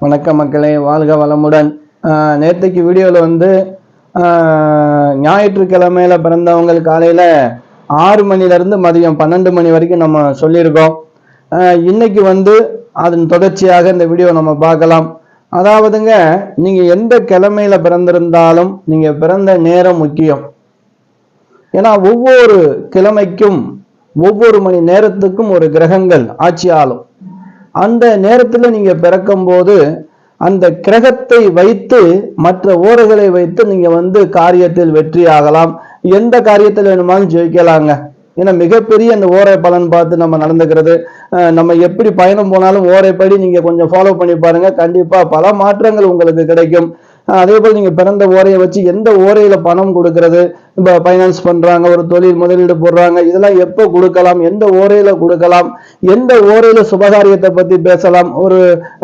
வணக்கம் மக்களே, வாழ்க வளமுடன். நேற்றுக்கு வீடியோவில் வந்து ஞாயிற்றுக்கிழமையில பிறந்தவங்க காலையில் 6 மணிலேருந்து மதியம் 12 மணி வரைக்கும் நம்ம சொல்லியிருக்கோம். இன்னைக்கு வந்து அதன் தொடர்ச்சியாக இந்த வீடியோ நம்ம பார்க்கலாம். அதாவதுங்க, நீங்கள் எந்த கிழமையில பிறந்திருந்தாலும் நீங்கள் பிறந்த நேரம் முக்கியம். ஏன்னா ஒவ்வொரு கிழமைக்கும் ஒவ்வொரு மணி நேரத்துக்கும் ஒரு கிரகங்கள் ஆட்சி ஆளும். அந்த நேரத்தில் நீங்க பிறக்கும் போது அந்த கிரகத்தை வைத்து மற்ற ஓரைகளை வைத்து நீங்க வந்து காரியத்தில் வெற்றி ஆகலாம். எந்த காரியத்தில் வேணுமாலும் ஜெயிக்கலாங்க. ஏன்னா மிகப்பெரிய அந்த ஓரை பலன் பார்த்து நம்ம நடந்துக்கிறது, நம்ம எப்படி பயணம் போனாலும் ஓரைப்படி நீங்க கொஞ்சம் ஃபாலோ பண்ணி பாருங்க, கண்டிப்பா பல மாற்றங்கள் உங்களுக்கு கிடைக்கும். அதே போல் நீங்க பிறந்த ஓரையை வச்சு எந்த ஓரையில பணம் கொடுக்கறது, இப்போ ஃபைனான்ஸ் பண்றாங்க, ஒரு தொழில் முதலீடு போடுறாங்க, இதெல்லாம் எப்போ கொடுக்கலாம், எந்த ஓரையில கொடுக்கலாம், எந்த ஓரையில சுபகாரியத்தை பத்தி பேசலாம், ஒரு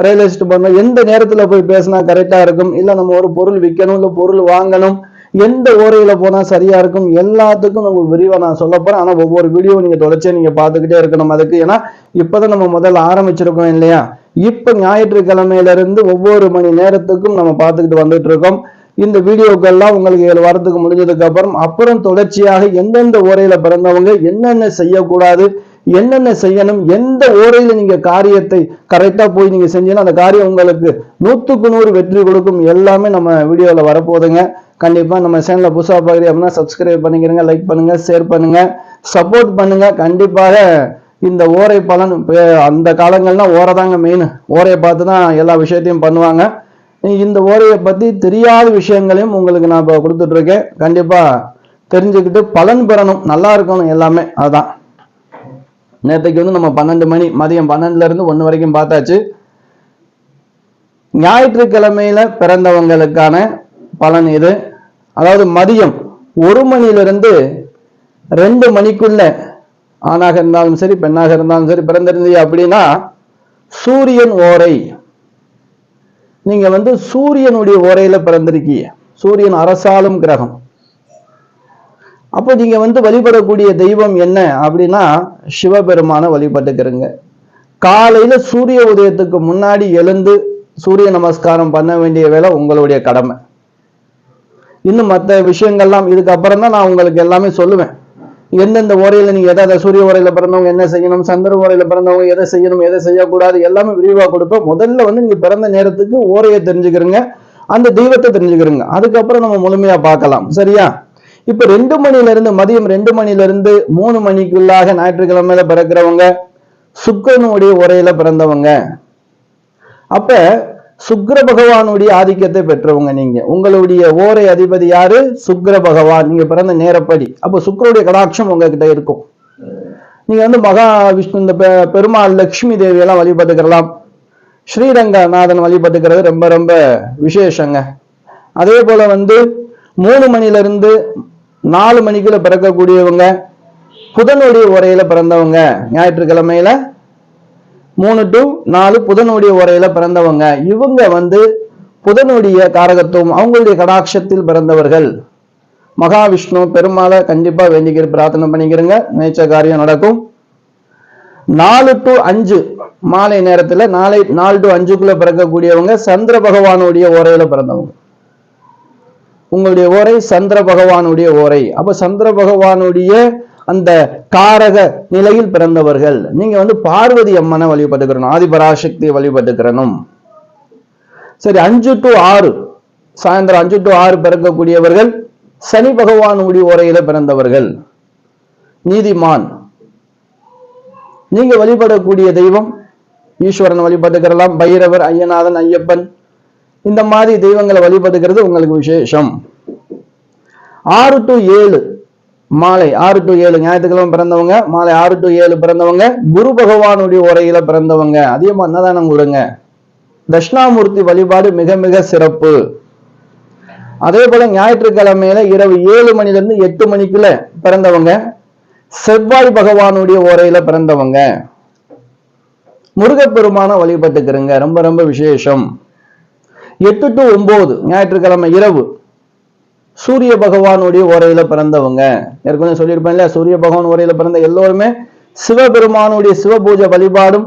ரியல் எஸ்டேட் பண்ணணும், எந்த நேரத்துல போய் பேசினா கரெக்டா இருக்கும், இல்ல நம்ம ஒரு பொருள் விற்கணும், இல்ல பொருள் வாங்கணும், எந்த ஓரையில போனா சரியா இருக்கும், எல்லாத்துக்கும் நம்ம விரிவா நான் சொல்ல போறேன். ஆனா ஒவ்வொரு வீடியோ நீங்க தொடர்ச்சியா நீங்க பார்த்துக்கிட்டே இருக்கணும் அதுக்கு. ஏன்னா இப்பதான் நம்ம முதல்ல ஆரம்பிச்சிருக்கோம் இல்லையா. இப்ப ஞாயிற்றுக்கிழமையில இருந்து ஒவ்வொரு மணி நேரத்துக்கும் நம்ம பார்த்துக்கிட்டு வந்துட்டு இருக்கோம். இந்த வீடியோக்கெல்லாம் உங்களுக்கு 7 வாரத்துக்கு முடிஞ்சதுக்கு அப்புறம் தொடர்ச்சியாக எந்தெந்த ஓரையில பிறந்தவங்க என்னென்ன செய்யக்கூடாது, என்னென்ன செய்யணும், எந்த ஓரையில நீங்க காரியத்தை கரெக்டா போய் நீங்க செஞ்சீங்கன்னா அந்த காரியம் உங்களுக்கு 100க்கு 100 வெற்றி கொடுக்கும். எல்லாமே நம்ம வீடியோல வரப்போகுதுங்க. கண்டிப்பா நம்ம சேனலை புதுசா பார்க்குறீங்க அப்படின்னா சப்ஸ்கிரைப் பண்ணிக்கிறங்க, லைக் பண்ணுங்க, ஷேர் பண்ணுங்க, சப்போர்ட் பண்ணுங்க. கண்டிப்பாக இந்த ஓரை பலன் அந்த காலங்கள்னா ஓரை தாங்க மெயின். ஓரையை பார்த்து தான் எல்லா விஷயத்தையும் பண்ணுவாங்க. இந்த ஓரையை பத்தி தெரியாத விஷயங்களையும் உங்களுக்கு நான் இப்போ கொடுத்துட்டு இருக்கேன். கண்டிப்பா தெரிஞ்சுக்கிட்டு பலன் பெறணும், நல்லா இருக்கணும், எல்லாமே அதுதான். நேற்றுக்கு வந்து நம்ம 12 மணி மதியம் 12ல இருந்து 1 வரைக்கும் பார்த்தாச்சு. ஞாயிற்றுக்கிழமையில பிறந்தவங்களுக்கான பலன் இது. அதாவது மதியம் 1 மணிலிருந்து 2 மணிக்குள்ள ஆணாக இருந்தாலும் சரி பெண்ணாக இருந்தாலும் சரி பிறந்திருந்தீங்க அப்படின்னா சூரியன் ஓரை. நீங்க வந்து சூரியனுடைய ஓரையில பிறந்திருக்கீங்க. சூரியன் அரசாளும் கிரகம். அப்போ நீங்க வந்து வழிபடக்கூடிய தெய்வம் என்ன அப்படின்னா சிவபெருமான வழிபட்டுக்கிறங்க. காலையில சூரிய உதயத்துக்கு முன்னாடி எழுந்து சூரிய நமஸ்காரம் பண்ண வேண்டிய வேலை உங்களுடைய கடமை. இன்னும் மற்ற விஷயங்கள்லாம் இதுக்கப்புறம் தான் நான் உங்களுக்கு எல்லாமே சொல்லுவேன். எந்தெந்த ஓரையில நீங்க எதை சூரிய ஓரையில பிறந்தவங்க என்ன செய்யணும், சந்திர ஓரையில பிறந்தவங்க எதை செய்யணும், எதை செய்யக்கூடாது, எல்லாமே விரிவா கொடுப்பேன். முதல்ல வந்து நீங்க பிறந்த நேரத்துக்கு ஓரையை தெரிஞ்சுக்கிறீங்க, அந்த தெய்வத்தை தெரிஞ்சுக்கிறீங்க. அதுக்கப்புறம் நம்ம முழுமையா பார்க்கலாம், சரியா? இப்ப 2 மணிலிருந்து மதியம் 2 மணிலிருந்து 3 மணிக்குள்ளாக ஞாயிற்றுக்கிழமையில பிறக்கிறவங்க சுக்கிரனுடைய ஓரையில பிறந்தவங்க. அப்ப சுக்கிர பகவானுடைய ஆதிக்கத்தை பெற்றவங்க நீங்க. உங்களுடைய ஓரை அதிபதி யாரு? சுக்கிர பகவான். நீங்க பிறந்த நேரப்படி அப்ப சுக்கிரனுடைய கடாட்சம் உங்ககிட்ட இருக்கும். நீங்க வந்து மகாவிஷ்ணு, இந்த பெருமாள், லட்சுமி தேவியெல்லாம் வழிபட்டுக்கலாம். ஸ்ரீரங்கநாதன் வழிபட்டுக்கிறது ரொம்ப ரொம்ப விசேஷங்க. அதே போல வந்து 3 மணிலிருந்து 4 மணிக்குள்ள பிறக்கக்கூடியவங்க புதனுடைய ஓரையில பிறந்தவங்க. ஞாயிற்றுக்கிழமையில 3 to 4 புதனுடைய ஓரையில பிறந்தவங்க. இவங்க வந்து புதனுடைய காரகத்துவம், அவங்களுடைய கடாட்சத்தில் பிறந்தவர்கள். மகாவிஷ்ணு பெருமாளை கண்டிப்பா வேண்டிக்கிற பிரார்த்தனை பண்ணிக்கிறங்க, நினைச்ச காரியம் நடக்கும். 4 to 5 மாலை நேரத்துல 4 to 5க்குள்ள பிறக்கக்கூடியவங்க சந்திர பகவானுடைய ஓரையில பிறந்தவங்க. உங்களுடைய ஓரை சந்திர பகவானுடைய ஓரை. அப்ப சந்திர பகவானுடைய அந்த காரக நிலையில் பிறந்தவர்கள். நீங்க வந்து பார்வதி அம்மனை வழிபட்டுக்கிறணும், ஆதிபராசக்தியை வழிபட்டுக்கிறணும். சரி, 5 to 6 சாயந்தரம் 5 to 6 பிறக்கக்கூடியவர்கள் சனி பகவானுடைய ஓரையில பிறந்தவர்கள், நீதிமான். நீங்க வழிபடக்கூடிய தெய்வம் ஈஸ்வரன் வழிபட்டுக்கிறலாம், பைரவர், ஐயநாதன், ஐயப்பன், இந்த மாதிரி தெய்வங்களை வழிபட்டுக்கிறது உங்களுக்கு விசேஷம். 6 to 7 மாலை 6 to 7 ஞாயிற்றுக்கிழமை பிறந்தவங்க, மாலை 6 to 7 பிறந்தவங்க குரு பகவானுடைய உரையில பிறந்தவங்க. அதிகமா அன்னதானம் கொடுங்க. தட்சிணாமூர்த்தி வழிபாடு மிக மிக சிறப்பு. அதே போல ஞாயிற்றுக்கிழமையில இரவு 7 மணிலிருந்து 8 மணிக்குள்ள பிறந்தவங்க செவ்வாய் பகவானுடைய ஓரையில பிறந்தவங்க. முருகப்பெருமான வழிபட்டுக்கிறங்க, ரொம்ப ரொம்ப விசேஷம். 8 to 9 ஞாயிற்றுக்கிழமை இரவு சூரிய பகவானுடைய ஓரையில பிறந்தவங்க. ஏற்கனவே சொல்லியிருப்பேன் இல்லையா, சூரிய பகவான் ஓரையில பிறந்த எல்லோருமே சிவபெருமானுடைய சிவ பூஜை வழிபாடும்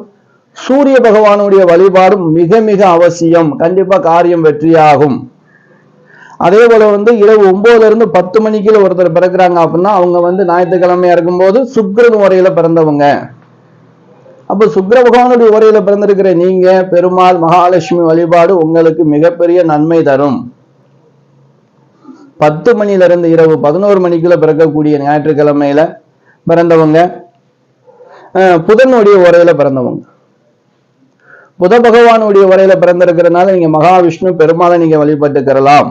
சூரிய பகவானுடைய வழிபாடும் மிக மிக அவசியம். கண்டிப்பா காரியம் வெற்றியாகும். அதே போல இரவு 9 இருந்து 10 மணிக்குள்ள ஒருத்தர் பிறக்கிறாங்க அப்படின்னா அவங்க ஞாயிற்றுக்கிழமையா இருக்கும்போது சுக்கிரன் உரையில பிறந்தவங்க. அப்ப சுக்கிர பகவானுடைய உரையில பிறந்திருக்கிற நீங்க பெருமாள் மகாலட்சுமி வழிபாடு உங்களுக்கு மிகப்பெரிய நன்மை தரும். 10 மணில இருந்து இரவு 11 மணிக்குள்ள பிறக்கக்கூடிய ஞாயிற்றுக்கிழமையில பிறந்தவங்க, புதனுடைய உரையில பிறந்தவங்க. புத பகவானுடைய உரையில பிறந்திருக்கிறதுனால நீங்க மகாவிஷ்ணு பெருமாளை நீங்க வழிபட்டுக்கிறலாம்.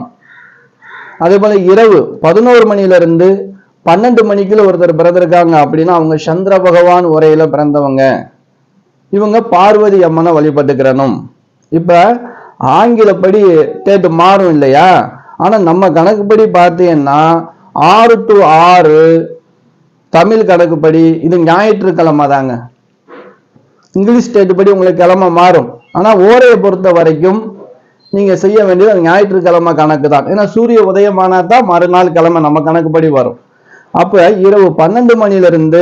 அதே போல இரவு 11 மணில இருந்து 12 மணிக்குள்ள ஒருத்தர் பிறந்திருக்காங்க அப்படின்னா அவங்க சந்திர பகவான் உரையில பிறந்தவங்க. இவங்க பார்வதி அம்மனை வழிபட்டுக்கிறனும். இப்ப ஆங்கிலப்படி டேட் மாறும் இல்லையா? ஆனா நம்ம கணக்குப்படி பார்த்தீங்கன்னா 6 to 6 தமிழ் கணக்குப்படி இது ஞாயிற்றுக்கிழமை தாங்க. இங்கிலீஷ் டேட் படி உங்களுக்கு கிழமை மாறும். ஆனா ஓரையை பொறுத்த வரைக்கும் நீங்க செய்ய வேண்டியது ஞாயிற்றுக்கிழமை கணக்கு தான். ஏன்னா சூரிய உதயமானா தான் மறுநாள் கிழமை நம்ம கணக்குப்படி வரும். அப்ப இரவு 12 மணில இருந்து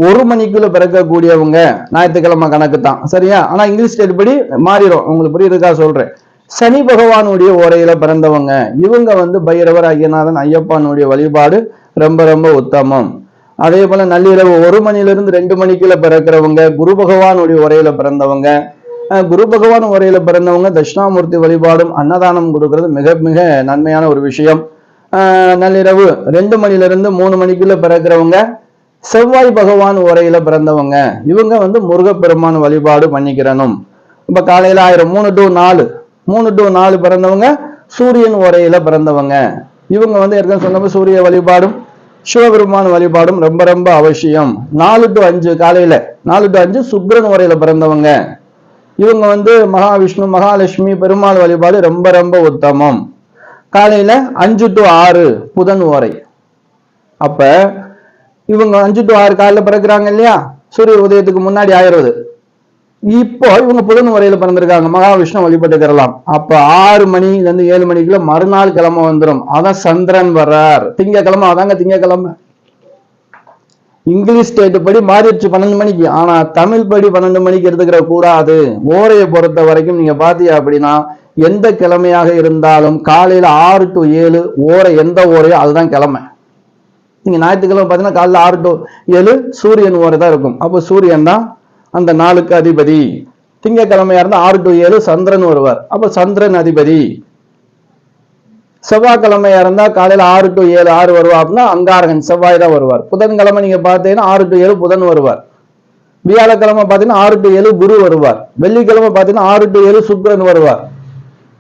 1 மணிக்குள்ள பிறக்கக்கூடியவங்க ஞாயிற்றுக்கிழமை கணக்கு தான், சரியா? ஆனா இங்கிலீஷ் டேட் படி மாறிடும். உங்களுக்கு புரியுதுக்கா சொல்றேன். சனி பகவானுடைய ஓரையில பிறந்தவங்க இவங்க பைரவர், ஐயநாதன், ஐயப்பானுடைய வழிபாடு ரொம்ப ரொம்ப உத்தமம். அதே போல நள்ளிரவு 1 மணில இருந்து 2 மணிக்குள்ள பிறக்கிறவங்க குரு பகவானுடைய உரையில பிறந்தவங்க. குரு பகவான் உரையில பிறந்தவங்க தட்சிணாமூர்த்தி வழிபாடும் அன்னதானம் கொடுக்கறது மிக மிக நன்மையான ஒரு விஷயம். நள்ளிரவு 2 மணில இருந்து 3 மணிக்குள்ள பிறக்கிறவங்க செவ்வாய் பகவான் உரையில பிறந்தவங்க இவங்க முருகப்பெருமான் வழிபாடு பண்ணிக்கிறனும். இப்ப காலையில 3 to 4 பிறந்தவங்க சூரியன் உரையில பிறந்தவங்க இவங்க ஏற்கனவே சொன்ன சூரிய வழிபாடும் சிவபெருமான் வழிபாடும் ரொம்ப ரொம்ப அவசியம். 4 to 5 காலையில 4 to 5 சுக்கிரன் உரையில பிறந்தவங்க இவங்க மகாவிஷ்ணு மகாலட்சுமி பெருமாள் வழிபாடு ரொம்ப ரொம்ப உத்தமம். காலையில 5 to 6 புதன் உரை. அப்ப இவங்க 5 to 6 காலையில பிறக்கிறாங்க இல்லையா? சூரிய உதயத்துக்கு முன்னாடி ஆயிடுறது. இப்போ இவங்க புதன் உரையில பிறந்திருக்காங்க, மகாவிஷ்ணு வழிபட்டுக்கிறலாம். அப்ப 6 மணில இருந்து 7 மணிக்குள்ள மறுநாள் கிழமை வந்துடும். அதான் சந்திரன் வர்றார். திங்கக்கிழமை அதாங்க திங்கக்கிழமை. இங்கிலீஷ் டேட் படி மாறிடுச்சு 12 மணிக்கு. ஆனா தமிழ் படி 12 மணிக்கு எடுத்துக்கிற கூடாது. ஓரையை பொறுத்த வரைக்கும் நீங்க பாத்தீங்க அப்படின்னா எந்த கிழமையாக இருந்தாலும் காலையில 6 to 7 ஓரை எந்த ஓரையோ அதுதான் கிழமை. நீங்க ஞாயிற்றுக்கிழமை பாத்தீங்கன்னா காலையில 6 to 7 சூரியன் ஓரை தான் இருக்கும். அப்போ சூரியன் தான் அந்த நாளுக்கு அதிபதி. திங்கக்கிழமையா இருந்தா 6 to 7 சந்திரன் வருவார். அப்ப சந்திரன் அதிபதி. செவ்வாய்க்கிழமையா இருந்தா காலையில 6 to 7 6 வருவா அப்படின்னா அங்காரகன் செவ்வாய் தான் வருவார். புதன்கிழமை நீங்க பார்த்தீங்கன்னா 6 to 7 புதன் வருவார். வியாழக்கிழமை பார்த்தீங்கன்னா 6 to 7 குரு வருவார். வெள்ளிக்கிழமை பார்த்தீங்கன்னா 6 to 7 சுக்கிரன் வருவார்.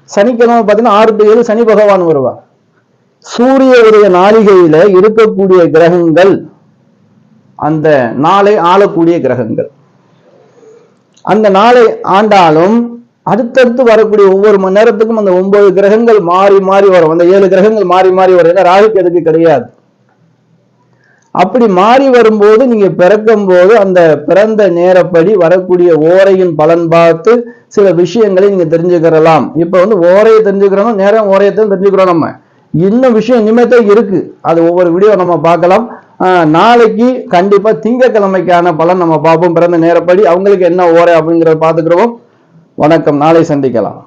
சனிக்கிழமை பார்த்தீங்கன்னா 6 to 7 சனி பகவான் வருவார். சூரியனுடைய நாளிகையில இருக்கக்கூடிய கிரகங்கள் அந்த நாளை ஆளக்கூடிய கிரகங்கள். அந்த நாளை ஆண்டாலும் அடுத்தடுத்து வரக்கூடிய ஒவ்வொரு மணி நேரத்துக்கும் அந்த 9 கிரகங்கள் மாறி மாறி வரும். அந்த 7 கிரகங்கள் மாறி மாறி வரும். ஏன்னா ராகு கேதுக்கு கிடையாது. அப்படி மாறி வரும்போது நீங்க பிறக்கும் போது அந்த பிறந்த நேரப்படி வரக்கூடிய ஓரையின் பலன் பார்த்து சில விஷயங்களை நீங்க தெரிஞ்சுக்கிறலாம். இப்ப ஓரையை தெரிஞ்சுக்கிறோம், நேரம் ஓரையத்தை தெரிஞ்சுக்கிறோம். நம்ம இன்னும் விஷயம் இனிமேதான் இருக்கு. அது ஒவ்வொரு வீடியோ நம்ம பார்க்கலாம். நாளைக்கு கண்டிப்பா திங்கக்கிழமைக்கான பலன் நம்ம பார்ப்போம். பிறந்த நேரப்படி அவங்களுக்கு என்ன ஓரை அப்படிங்கிறத பார்த்துக்கிறோம். வணக்கம். நாளை சந்திக்கலாம்.